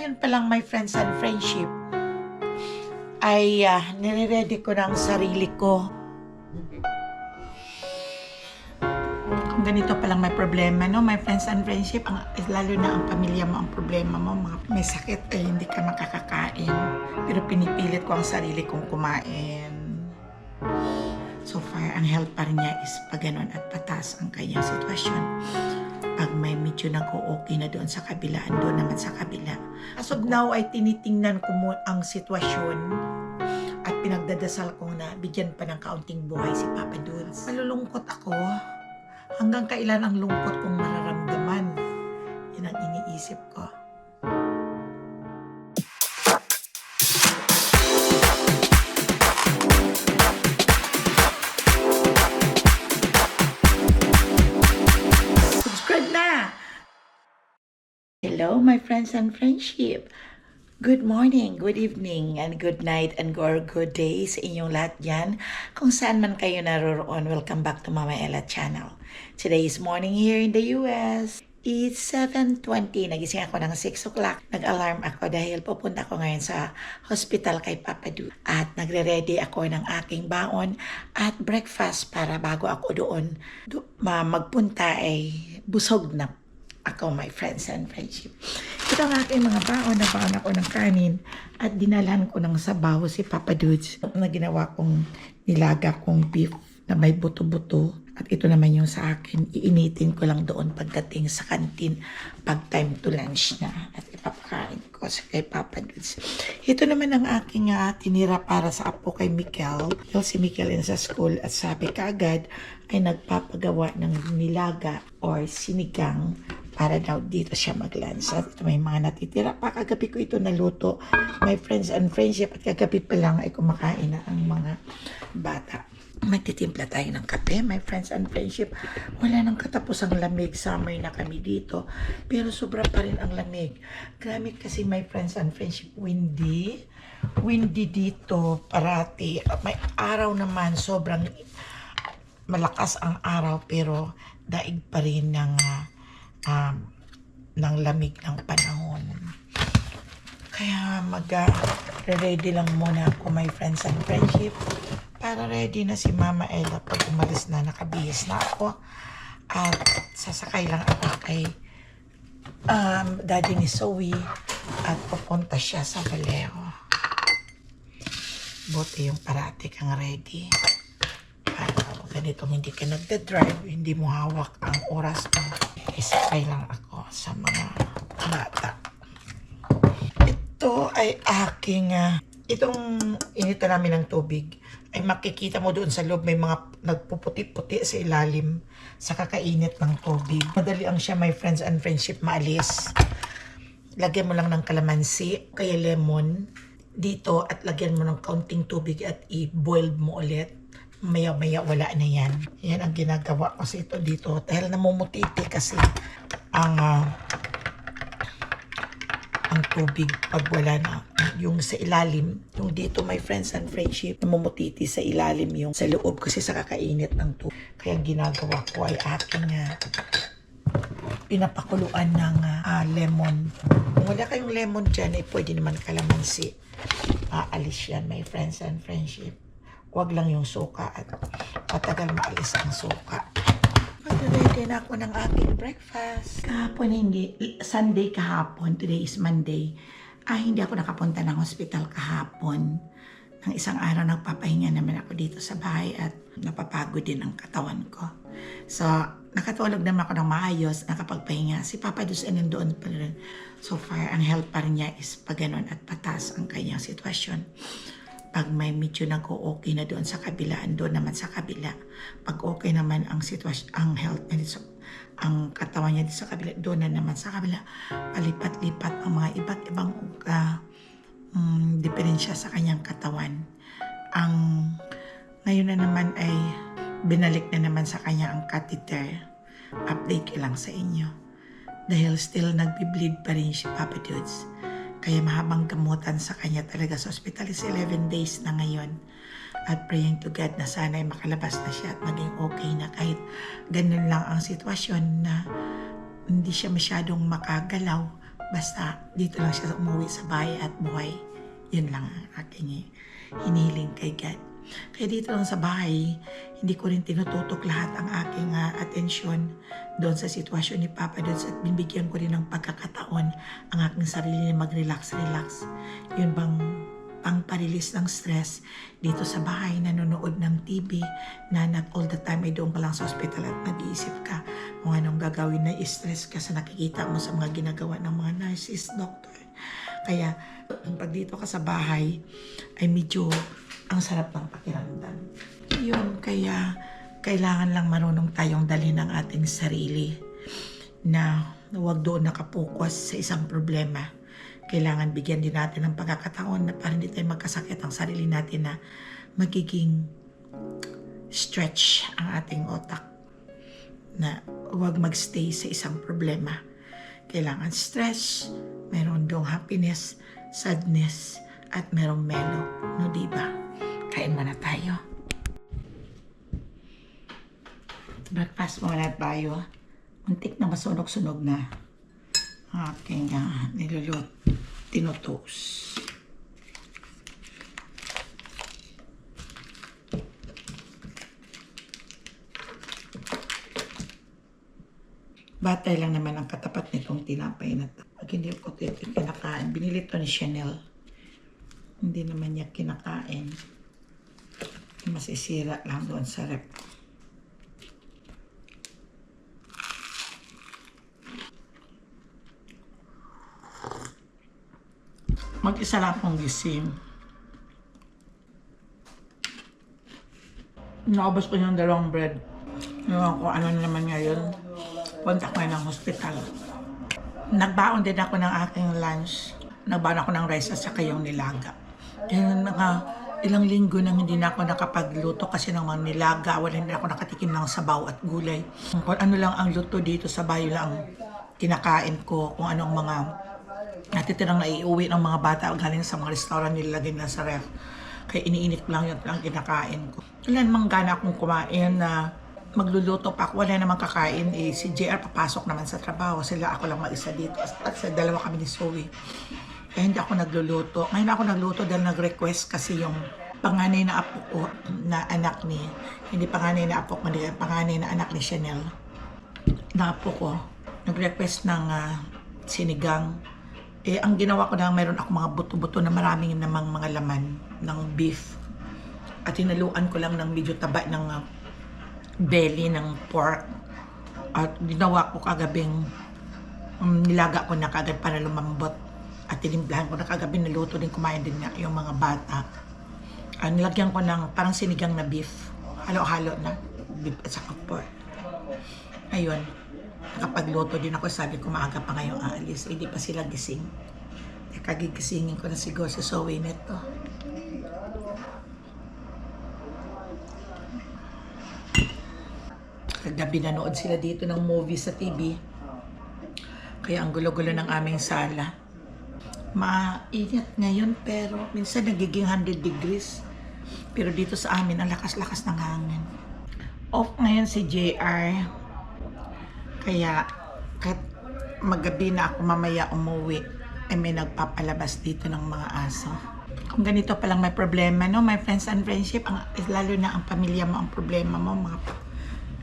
ngayon pa lang, my friends and friendship, ay nire-ready ko ng sarili ko. Kung ganito pa lang may problema, no? My friends and friendship, lalo na ang pamilya mo ang problema mo, may sakit ay hindi ka makakakain. Pero pinipilit ko ang sarili kong kumain. So far, ang health pa rin niya is pag ganun at patas ang kanyang sitwasyon. Pag may medyo nag-o-okay na doon sa kabila, doon naman sa kabila. As of now, ay tinitingnan ko mo ang sitwasyon at pinagdadasal ko na bigyan pa ng kaunting buhay si Papa Dudes. Malulungkot ako. Hanggang kailan ang lungkot kong mararamdaman? Yan ang iniisip ko. Subscribe na! Hello, my friends and friendship. Good morning, good evening, and good night, and good day sa inyong lahat dyan. Kung saan man kayo naroroon, welcome back to Mama Ella channel. Today is morning here in the US. It's 7:20. Nagising ako ng 6 o'clock. Nag-alarm ako dahil pupunta ako ngayon sa hospital kay Papa Du. At nagre-ready ako ng aking baon at breakfast para bago ako doon magpunta ay busog na ako, my friends and friendship. Ito ang aking mga baon. Nabaon ako ng kanin at dinalhan ko ng sabaw si Papa Dudes na ginawa kong nilaga kong beef na may buto-buto. At ito naman yung sa akin. Iinitin ko lang doon pagdating sa kantin pag time to lunch na. At ipapakain ko sa kay Papa Dudes. Ito naman ang aking tinira para sa apo kay Mikel. Si Mikel sa school at sabi kaagad ay nagpapagawa ng nilaga or sinigang para daw dito siya mag-lunch. At ito may mga natitira pa. Kagabi ko ito naluto. My friends and friendship. At kagabi pa lang ay kumakain na ang mga bata. Magtitimpla tayo ng kape, my friends and friendship. Wala nang katapusang lamig. Summer na kami dito. Pero sobra pa rin ang lamig. Grabe kasi, my friends and friendship, windy. Windy dito parati. May araw naman, sobrang malakas ang araw. Pero daig pa rin ng lamig ng panahon. Kaya mag-ready lang muna ako, my friends and friendship. Para ready na si Mama Ella pag umalis na, nakabihis na ako. At sasakay lang ako kay daddy ni Zoe at pupunta siya sa Vallejo. Buti yung parati kang ready. Para ganitong hindi ka nagda-drive, hindi mo hawak ang oras mo. Isakay lang ako sa mga bata. Ito ay aking, itong inita namin ng tubig. Ay makikita mo doon sa loob may mga nagpuputi-puti sa ilalim sa kakainit ng tubig. Madali ang siya, my friends and friendship, maalis. Lagyan mo lang ng kalamansi, kaya lemon dito at lagyan mo ng kaunting tubig at i-boil mo ulit. Maya-maya wala na yan. Yan ang ginagawa ko sa ito dito dahil namumutiti kasi ang tubig pag wala na. Yung sa ilalim, yung dito, my friends and friendship, namumutiti sa ilalim yung sa loob kasi sa kakainit ng tubig. Kaya ginagawa ko ay aking pinapakuluan ng lemon. Kung wala kayong lemon dyan, eh, pwede naman kalamansi. Aalis yan, my friends and friendship. Huwag lang yung suka at patagal maalis ang suka. Mag-ready na ako ng aking breakfast. Kahapon hindi, Sunday kahapon, today is Monday. Hindi ako nakapunta ng hospital kahapon. Nang isang araw nagpapahinga naman ako dito sa bahay at napapagod din ang katawan ko. So, nakatulog naman ako ng maayos, nakapagpahinga. Si Papa Dus nandoon pa rin. So far, ang health pa rin niya is pag ganun at patas ang kanyang sitwasyon. Pag may medyo nag-o-okay na doon sa kabila, doon naman sa kabila. Pag okay naman ang sitwasyon, ang health niya dito, ang katawan niya dito sa kabila, doon na naman sa kabila. Palipat-lipat ang mga iba't ibang diferensya sa kanyang katawan. Ngayon na naman ay binalik na naman sa kanya ang catheter. Update ko lang sa inyo. Dahil still nagbi-bleed pa rin si Papa Dudes. Kaya mahabang gamutan sa kanya talaga sa hospital is 11 days na ngayon. At praying to God na sana ay makalabas na siya at maging okay na kahit ganun lang ang sitwasyon na hindi siya masyadong makagalaw. Basta dito lang siya umuwi sa bahay at buhay. Yun lang ang aking hiniling kay God. Kaya dito lang sa bahay, hindi ko rin tinututok lahat ang aking atensyon doon sa sitwasyon ni Papa doon at binibigyan ko rin ng pagkakataon ang aking sarili na mag-relax. Yun bang pang-release ng stress dito sa bahay, nanonood ng TV, na not all the time ay doon ka lang sa hospital at nag-iisip ka kung anong gagawin, na stress ka sa nakikita mo sa mga ginagawa ng mga nurses, doctor. Kaya pag dito ka sa bahay ay medyo ang sarap ng pakiramdam. Yun, kaya kailangan lang marunong tayong dalhin ang ating sarili na huwag doon nakapokus sa isang problema. Kailangan bigyan din natin ng pagkakataon na para hindi tayo magkasakit ang sarili natin, na magiging stretch ang ating otak, na huwag magstay sa isang problema. Kailangan stress, meron dong happiness, sadness, at merong mellow. No, diba? Kain muna tayo. Breakfast muna tayo. Muntik na masunog-sunog na aking nilulot, tinutoast. Batay lang naman ang katapat nitong tinapay na ito. Pag hindi ko ito kinakain, binili ito ni Chanel. Hindi naman niya kinakain. Masisira lang doon sa rep. Mag-isa lang akong gising. Naubos ko yung dalawang bread. Ewan ko ano na naman ngayon. Punta ko ng hospital. Nagbaon din ako ng aking lunch. Nagbaon ako ng rice at saka yung nilaga. Kaya ilang linggo nang hindi na ako nakapagluto kasi ng mga nilaga. Wala hindi ako nakatikim ng sabaw at gulay. Kung ano lang ang luto dito sa bayo lang kinakain ko. Kung anong mga natitirang naiuwi ng mga bata galing sa mga restaurant, nilagay na sa ref. Kaya iniinit lang yun ang kinakain ko. Wala namang gana akong kumain na magluluto pa ako. Wala namang kakain. Si JR papasok naman sa trabaho. Sila ako lang mag-isa dito. At sa dalawa kami ni Zoe. Kaya hindi ako nagluluto. Ngayon ako nagluto dahil nag-request kasi yung panganay na apo ko na anak ni, hindi panganay na apo ko, panganay na anak ni Chanel na apo ko, nag-request ng sinigang. Ang ginawa ko na mayroon ako mga buto-buto na maraming namang mga laman ng beef. At hinaluan ko lang ng medyo taba ng belly ng pork. At ginawa ko kagabing nilaga ko na kagad para lumambot. At tinimplahan ko na kagabi, naluto din, kumain din na yung mga bata. Nilagyan ko ng parang sinigang na beef. Halo-halo na beef at saka pork. Ayun. Nakapagluto din ako, sabi ko maaga pa ngayong aalis. Hindi pa sila gising. Kagigisingin ko na siguro si Zoe neto. Kagabi nanood sila dito ng movie sa TV. Kaya ang gulo-gulo ng aming sala. Mainit ngayon pero minsan nagiging 100 degrees. Pero dito sa amin ang lakas-lakas ng hangin. Off ngayon si JR. Kaya kahit magabi na ako mamaya umuwi, may nagpapalabas dito ng mga aso. Kung ganito palang may problema, no, my friends and friendship, lalo na ang pamilya mo ang problema mo,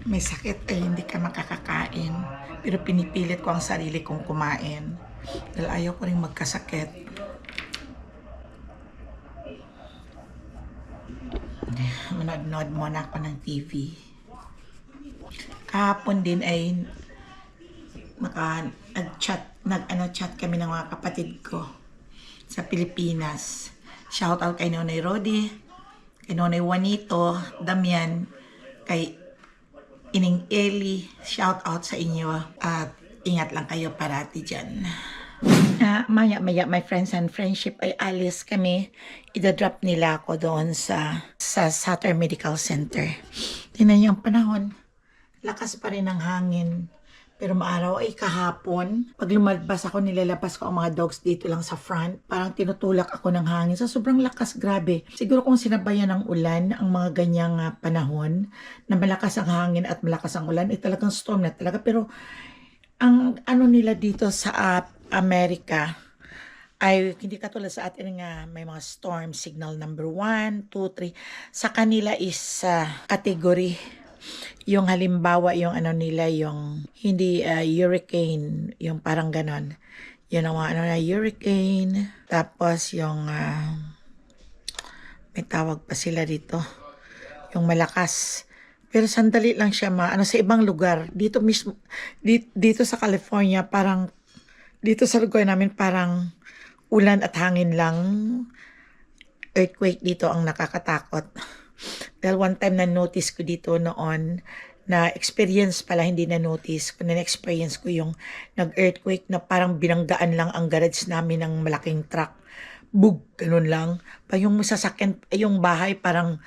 may sakit ay hindi ka makakakain. Pero pinipilit ko ang sarili kong kumain. Dahil ayaw ko rin magkasakit. Manood-nood muna ako ng TV. Kahapon din ay nag-chat kami ng mga kapatid ko sa Pilipinas. Shout out kay Nonay Rodi, kay Nonay Juanito, Damian, kay Ining Eli. Shout out sa inyo at ingat lang kayo parati dyan. Maya-maya, my friends and friendship, ay alis kami. Ida-drop nila ako doon sa Sutter Medical Center. Tingnan niyo ang panahon. Lakas pa rin ang hangin. Pero maaraw ay kahapon. Pag lumalabas ako, nilalabas ko ang mga dogs dito lang sa front. Parang tinutulak ako ng hangin. So sobrang lakas, grabe. Siguro kung sinabayan ng ulan, ang mga ganyang panahon, na malakas ang hangin at malakas ang ulan, ay talagang storm na talaga. Pero ang ano nila dito sa Amerika ay hindi katulad sa atin nga may mga storm signal number 1, 2, 3. Sa kanila is category. Yung halimbawa yung ano nila yung hindi hurricane, yung parang ganon. Yun ang mga ano na hurricane. Tapos yung may tawag pa sila dito. Yung malakas. Pero sandali lang siya sa ibang lugar. Dito mismo, dito sa California, parang, dito sa lugar namin, parang ulan at hangin lang. Earthquake dito ang nakakatakot. Dahil one time na-notice ko dito noon, na-experience pala, hindi na-notice. Kung na-experience ko yung nag-earthquake na parang binanggaan lang ang garage namin ng malaking truck. Bug, ganun lang. Pag yung sasakyan, yung bahay parang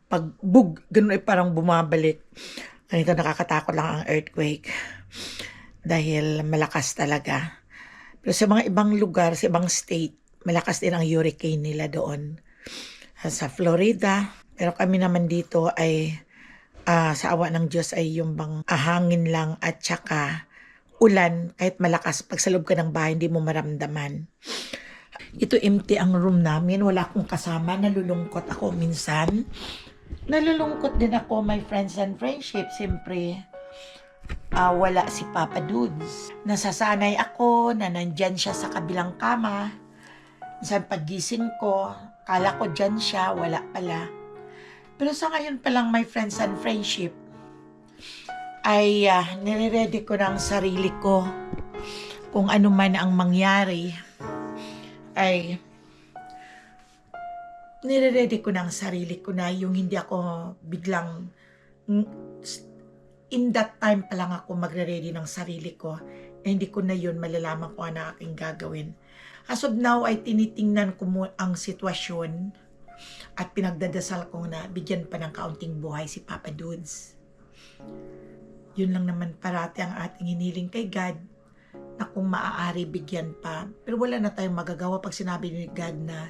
pag bug, ganun ay parang bumabalik. Ganito nakakatakot lang ang earthquake. Dahil malakas talaga. Pero sa mga ibang lugar, sa ibang state, malakas din ang hurricane nila doon. Sa Florida. Pero kami naman dito ay sa awa ng Diyos ay yung bang hangin lang at saka ulan. Kahit malakas, pag sa loob ka ng bahay, hindi mo maramdaman. Ito empty ang room namin. Wala akong kasama. Nalulungkot ako minsan. Nalulungkot din ako, my friends and friendship. Siyempre, wala si Papa Dudes. Nasasanay ako na nandyan siya sa kabilang kama. Minsan paggising ko, kala ko dyan siya, wala pala. Pero sa ngayon pa lang, my friends and friendship, ay nire-ready ko ng sarili ko. Kung ano man ang mangyari, ay nire-ready ko ng sarili ko na yung hindi ako biglang in that time pa lang ako magre-ready ng sarili ko na hindi ko na yun malalaman kung ano aking gagawin. As of now ay tinitingnan ko ang sitwasyon at pinagdadasal ko na bigyan pa ng kaunting buhay si Papa Dudes. Yun lang naman parati ang ating hiniling kay God na kung maaari bigyan pa. Pero wala na tayong magagawa pag sinabi ni God na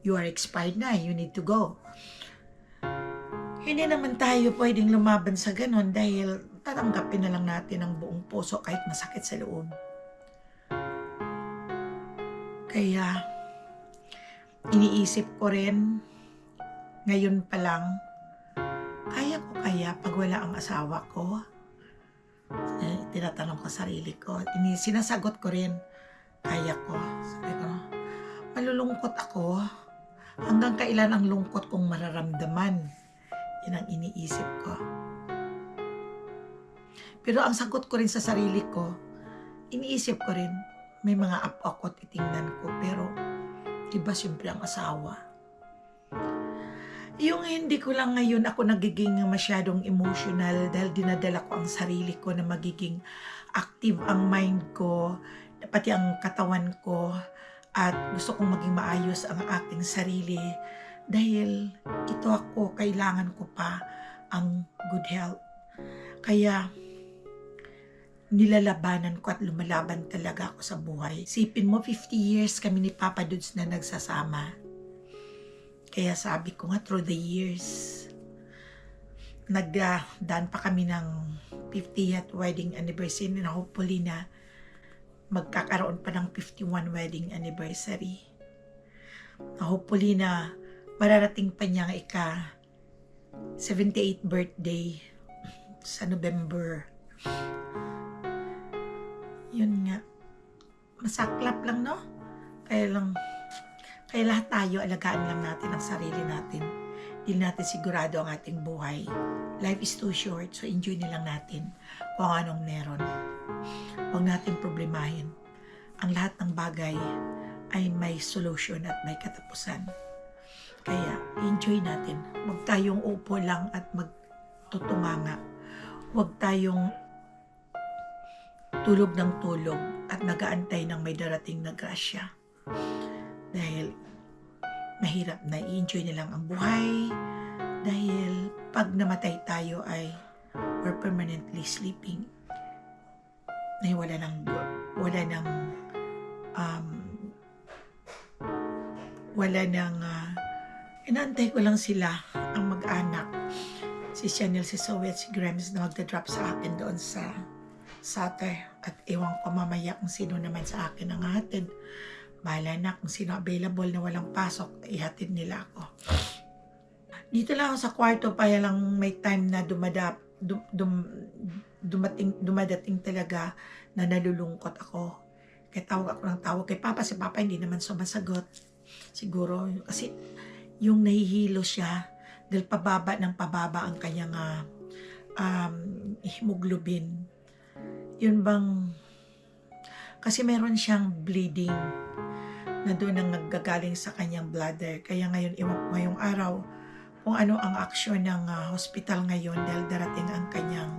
you are expired na, you need to go. Hindi naman tayo pwedeng lumaban sa ganon dahil tatanggapin na lang natin ang buong puso kahit masakit sa loob. Kaya, iniisip ko rin, ngayon pa lang, kaya ko kaya pag wala ang asawa ko? Tinatanong ko sarili ko. Sinasagot ko rin, kaya ko. Sabi ko, malulungkot ako. Hanggang kailan ang lungkot kong mararamdaman? Yan ang iniisip ko. Pero ang sagot ko rin sa sarili ko, iniisip ko rin, may mga apo at itingnan ko, pero iba siyempre ang asawa. Yung hindi ko lang ngayon ako nagiging masyadong emotional dahil dinadala ko ang sarili ko na magiging active ang mind ko, pati ang katawan ko, at gusto kong maging maayos ang aking sarili dahil ito ako, kailangan ko pa ang good health. Kaya nilalabanan ko at lumalaban talaga ako sa buhay. Sipin mo, 50 years kami ni Papa Dudes na nagsasama. Kaya sabi ko nga, through the years, nagdaan pa kami ng 50th wedding anniversary na hopefully na magkakaroon pa ng 51 wedding anniversary. Na hopefully na mararating pa niya ang 78th birthday sa November. Yun nga. Masaklap lang, no? Kaya lahat tayo, alagaan lang natin ang sarili natin. Hindi natin sigurado ang ating buhay. Life is too short, so enjoy nilang natin kung anong meron. Huwag natin problemahin. Ang lahat ng bagay ay may solution at may katapusan. Kaya, enjoy natin. Huwag tayong upo lang at magtutunganga. Huwag tayong tulog ng tulog at nagaantay ng may darating na grasya. Dahil mahirap na i-enjoy nilang ang buhay. Dahil pag namatay tayo ay we're permanently sleeping. Dahil inaantay ko lang sila, ang mag-anak. Si Chanel, si Zoe at si Grimes na magdadrop sa akin doon sa Sutter. At ewan ko mamaya kung sino naman sa akin ang hatid. Bahala na kung sino available na walang pasok, ihatid nila ako. Dito lang ako sa kwarto, kaya lang may time na dumadating talaga na nalulungkot ako. Kaya tawag ako ng tawag kay Papa. Si Papa hindi naman sumasagot. Siguro kasi yung nahihilo siya dahil pababa ng pababa ang kanyang hemoglobin. Yun bang, kasi meron siyang bleeding na doon ang naggagaling sa kanyang bladder. Kaya ngayon, ngayong araw, kung ano ang aksyon ng hospital ngayon dahil darating ang kanyang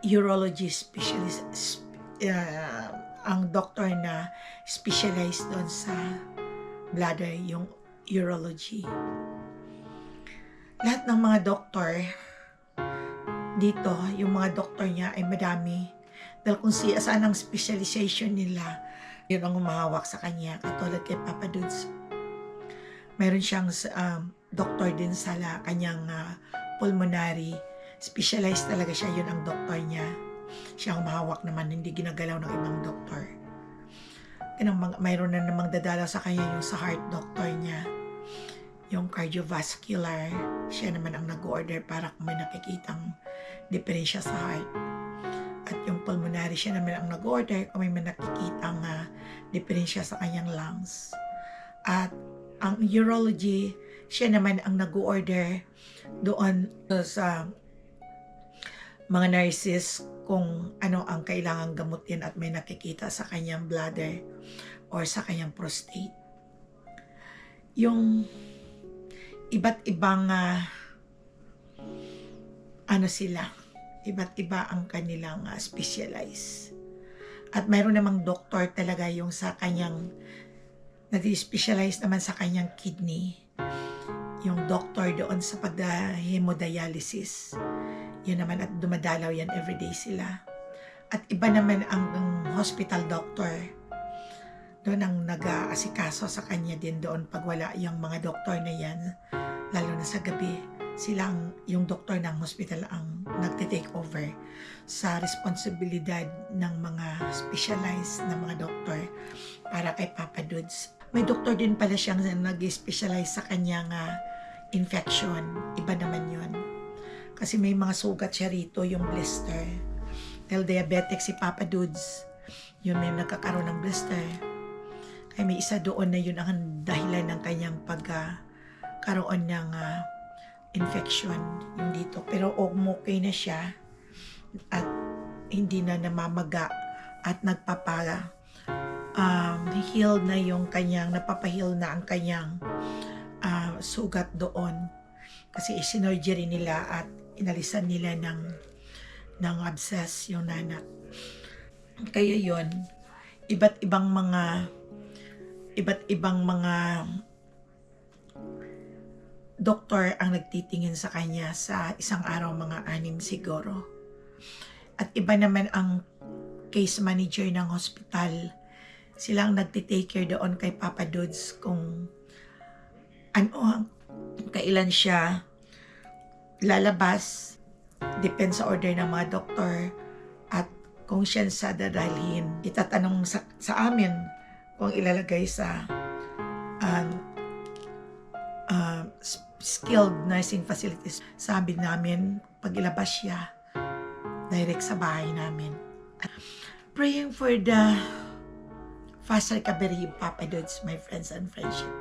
urology specialist, ang doctor na specialized doon sa bladder, yung urology. Lahat ng mga doktor dito, yung mga doktor niya ay madami. Dahil kung saan ang specialization nila, yun ang humahawak sa kanya. Katulad kay Papa Dudes. Meron siyang doktor din sa kanyang pulmonary. Specialized talaga siya, yun ang doktor niya. Siya ang humahawak naman, hindi ginagalaw ng ibang doktor. Mayroon na namang dadalaw sa kanya yung sa heart doctor niya. Yung cardiovascular, siya naman ang nag-order para kung may nakikitang diferensya sa heart. At yung pulmonary, siya naman ang nag-order kung may nakikitang diferensya sa kanyang lungs. At ang urology, siya naman ang nag-order doon sa mga nurses kung ano ang kailangang gamutin at may nakikita sa kanyang bladder or sa kanyang prostate. Yung iba't ibang iba't iba ang kanilang specialize. At mayroon namang doktor talaga yung sa kanyang nag-specialize naman sa kanyang kidney. Yung doktor doon sa pag-hemodialysis. Yun naman at dumadalaw yan everyday sila. At iba naman ang hospital doctor. Doon ang nag-aasikaso sa kanya din doon pag wala yung mga doktor na yan, lalo na sa gabi. Silang, yung doktor ng hospital ang nagte-take over sa responsibilidad ng mga specialized na mga doktor para kay Papa Dudes. May doktor din pala siyang nag-specialize sa kanyang infection. Iba naman yun. Kasi may mga sugat siya rito, yung blister. Dahil diabetic si Papa Dudes, yun may nagkakaroon ng blister. Kaya may isa doon na yun ang dahilan ng kanyang pagkaroon ng infection yung dito. Pero okay na siya at hindi na namamaga at heal na yung kanyang, napapahil na ang kanyang sugat doon. Kasi isinorgery nila at inalisan nila ng abscess yung nanak. Kaya yun, iba't ibang mga doktor ang nagtitingin sa kanya sa isang araw, mga 6 siguro. At iba naman ang case manager ng hospital. Sila ang nagtitake care doon kay Papa Dudes kung kailan siya lalabas. Depende sa order ng mga doktor. At kung siya sa dadalhin, itatanong sa amin kung ilalagay sa skilled nursing facilities. Sabi namin, pag ilabas siya, direct sa bahay namin. Praying for the fast recovery of Papa Dudes, my friends and friendship.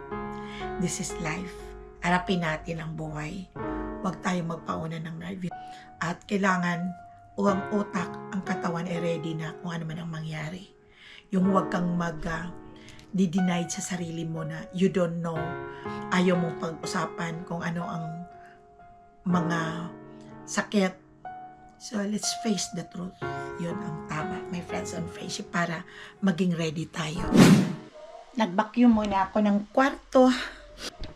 This is life. Harapin natin ang buhay. Huwag tayong magpauna ng nervous. At kailangan, ang utak, ang katawan ay ready na kung ano man ang mangyari. Yung huwag kang di-denied sa sarili mo na you don't know. Ayaw mong pag-usapan kung ano ang mga sakit. So, let's face the truth. Yun ang tama, my friends and friendship, para maging ready tayo. Nag-vacuum muna ako ng kwarto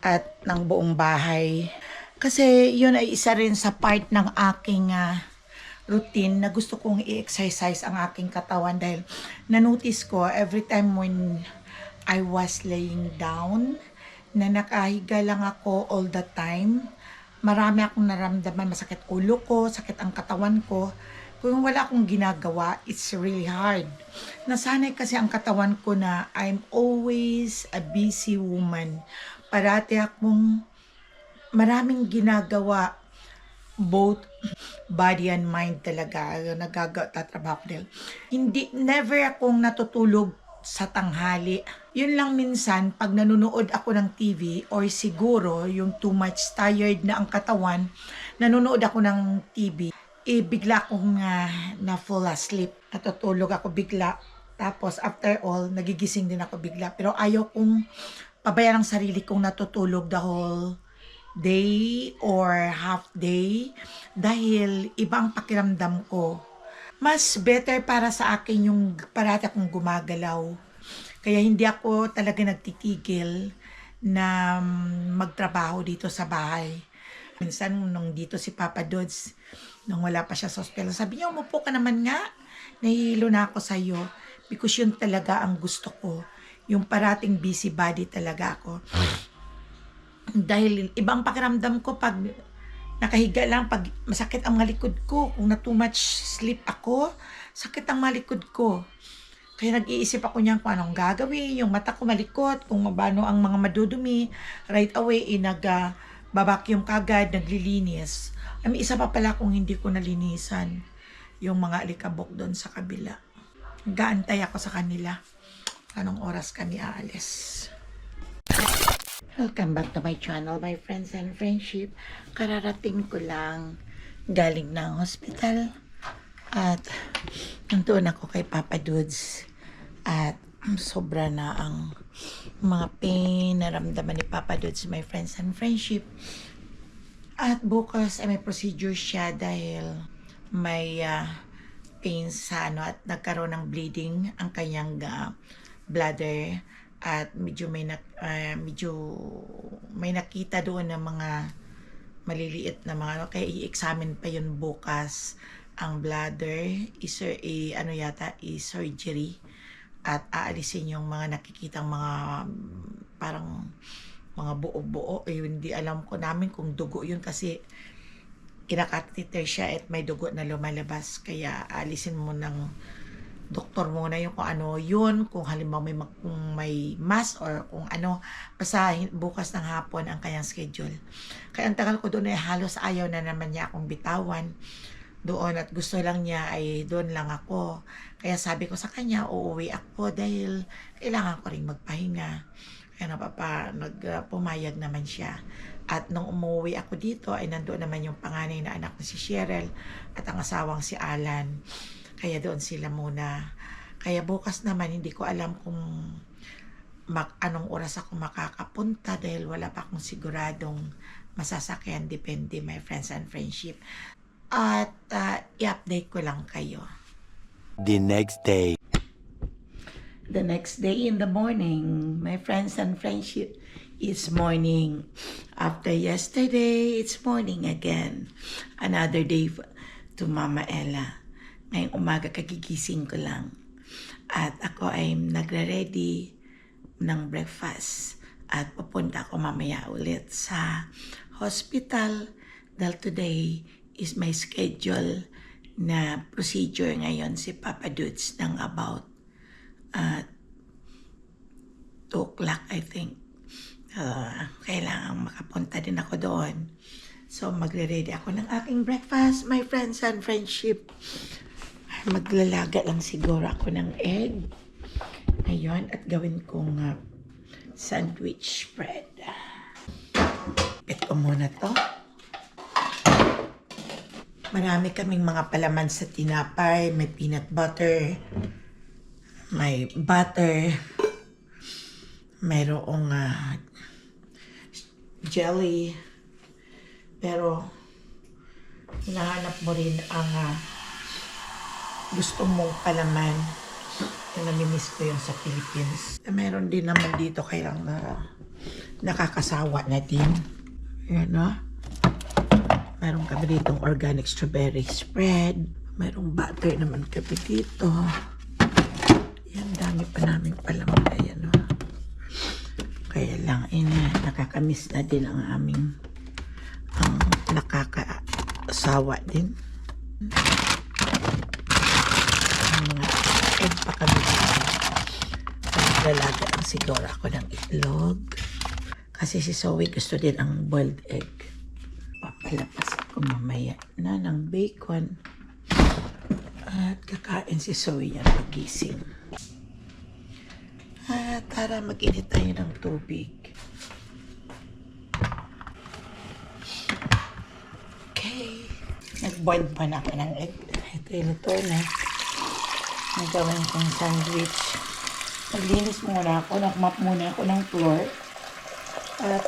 at ng buong bahay. Kasi yun ay isa rin sa part ng aking routine na gusto kong i-exercise ang aking katawan dahil na-notice ko every time when I was laying down na nakahiga lang ako all the time, marami akong naramdaman, masakit ulo ko, sakit ang katawan ko. Kung wala akong ginagawa, it's really hard. Nasanay kasi ang katawan ko na I'm always a busy woman. Parati akong maraming ginagawa, both body and mind talaga. Tatrabaho ko dahil. Never akong natutulog sa tanghali. Yun lang minsan, pag nanonood ako ng TV, or siguro yung too much tired na ang katawan, nanonood ako ng TV, bigla akong na fall asleep. Natutulog ako bigla. Tapos after all, nagigising din ako bigla. Pero ayaw kong pabayaan ang sarili kong natutulog the whole day or half day. Dahil ibang pakiramdam ko. Mas better para sa akin yung parati akong gumagalaw. Kaya hindi ako talaga nagtitigil na magtrabaho dito sa bahay. Minsan nung dito si Papa Dudes, nung wala pa siya sa hospital, sabi niya, umupo ka naman nga. Nahihilo na ako sa'yo. Because yun talaga ang gusto ko. Yung parating busy body talaga ako. Dahil ibang pakiramdam ko pag nakahiga lang, pag masakit ang mga likod ko. Kung na too much sleep ako, sakit ang mga likod ko. Kaya nag-iisip ako niyan kung anong gagawin. Yung mata ko malikot, kung mabano ang mga madudumi. Right away, babakyum kagad, naglilinis. May isa pa pala kung hindi ko nalinisan yung mga alikabok doon sa kabila. Gaantay ako sa kanila. Anong oras kami aalis. Welcome back to my channel, my friends and friendship. Kararating ko lang galing ng hospital at nandoon ako kay Papa Dudes at sobra na ang mga pain naramdaman ni Papa Dudes, my friends and friendship. At bukas ay may procedure siya dahil may pain sa at nagkaroon ng bleeding ang kanyang bladder. At medyo may nakita doon na mga maliliit na mga kaya i-examine pa yun bukas ang bladder, surgery at aalisin yung mga nakikitang mga parang mga buo-buo. Hindi alam ko namin kung dugo yun kasi kinakatheter siya at may dugo na lumalabas, kaya aalisin mo ng doktor muna yung kung ano yun, kung halimbawa may mass or kung ano, basta bukas ng hapon ang kanyang schedule. Kaya ang tagal ko doon ay halos ayaw na naman niya akong bitawan doon at gusto lang niya ay doon lang ako. Kaya sabi ko sa kanya, uuwi ako dahil kailangan ko rin magpahinga. Kaya pumayag naman siya. At nung umuwi ako dito ay nandoon naman yung panganay na anak na si Cheryl at ang asawang si Alan. Kaya doon sila muna. Kaya bukas naman hindi ko alam kung anong oras ako makakapunta dahil wala pa akong siguradong masasakyan. Depende, my friends and friendship. At i-update ko lang kayo. The next day. The next day in the morning, my friends and friendship, it's morning. After yesterday, it's morning again. Another day to Mama Ella. Ngayong umaga kagigising ko lang. At ako ay nagre-ready ng breakfast. At pupunta ako mamaya ulit sa hospital dahil today is my schedule na procedure ngayon si Papa Dudes ng about 2 o'clock I think. Kailangan makapunta din ako doon. So magre-ready ako ng aking breakfast, my friends and friendship. Maglalaga lang siguro ako ng egg. Ayun, at gawin kong sandwich bread. Pit ko muna to. Marami kaming mga palaman sa tinapay. May peanut butter. May butter. Mayroong jelly. Pero hinahanap mo rin ang gusto mong palaman na namimiss ko yung sa Philippines. Meron din naman dito kaya nakakasawa na din. Ayan o. Meron kami ditong organic strawberry spread. Merong butter naman kami dito. Yan, dami pa namin palaman. Ayan o. Kaya lang, nakakamiss na din ang aming nakakasawa din. Egg pa kami dito. Naglalagaan siguro ako ng itlog. Kasi si Zoe gusto din ang boiled egg. Papalapas ako mamaya na ng bacon. At kakain si Zoe yan pagising. At tara mag-init tayo ng tubig. Okay. Nag-boil pa na ako ng egg. Ito yung luto na. Nagawin kong sandwich. Naglinis muna ako. Nagmap muna ako ng floor. At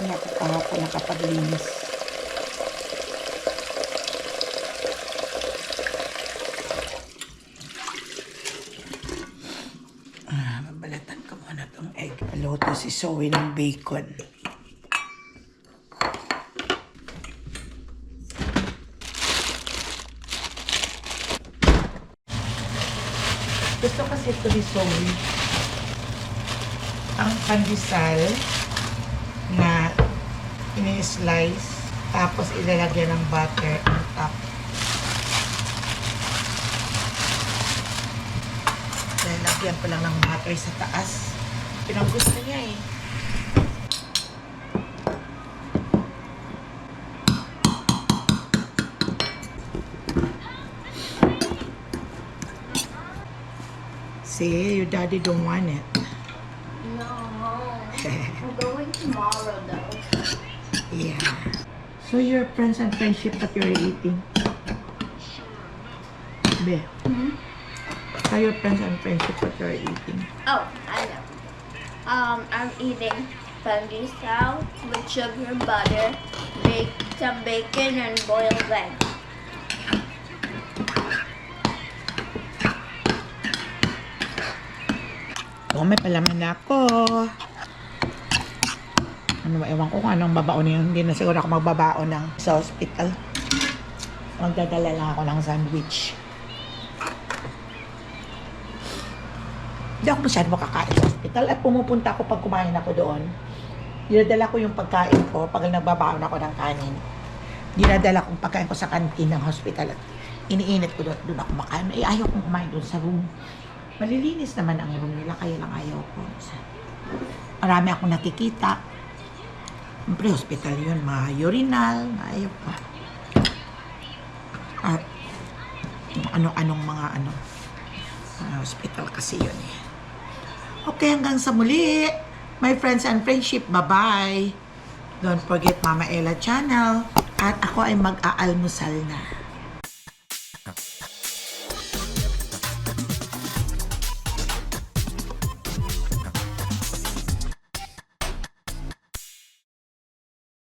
nakakahapon nakapaglinis. Babalatan ko muna itong egg. Luto si Zoe ng bacon. Gusto kasi ito ni Zoe ang pandesal na ini-slice tapos ilalagyan ng butter on top. Lalagyan ko lang ng butter sa taas. Pinang gusto niya eh. See, your daddy don't want it. No, we're going tomorrow though. Yeah. So your friends and friendship that you're eating? Be. So your friends and friendship that you're eating? Oh, I know. I'm eating pandesal with sugar, butter, some bacon, and boiled egg. Oh, may palaman na ako. Ano ba, ewan ko kung anong babaon yun. Hindi na siguro ako magbabaon ng sa hospital. Magdadala lang ako ng sandwich. Hindi ako masyado makakain sa hospital. At pumupunta ako pag kumain ako doon. Dinadala ko yung pagkain ko pag nagbabaon ako ng kanin. Dinadala ko yung pagkain ko sa kantin ng hospital. At iniinit ko doon ako makain. Eh, ayaw kong kumain doon sa room. Malilinis naman ang room nila, kaya lang ayaw ko. Marami akong nakikita. Siyempre, hospital yun. Mga urinal, ayaw ko. At ano-anong mga hospital kasi yun eh. Okay, hanggang sa muli. My friends and friendship, bye-bye. Don't forget Mama Ella channel. At ako ay mag-aalmusal na.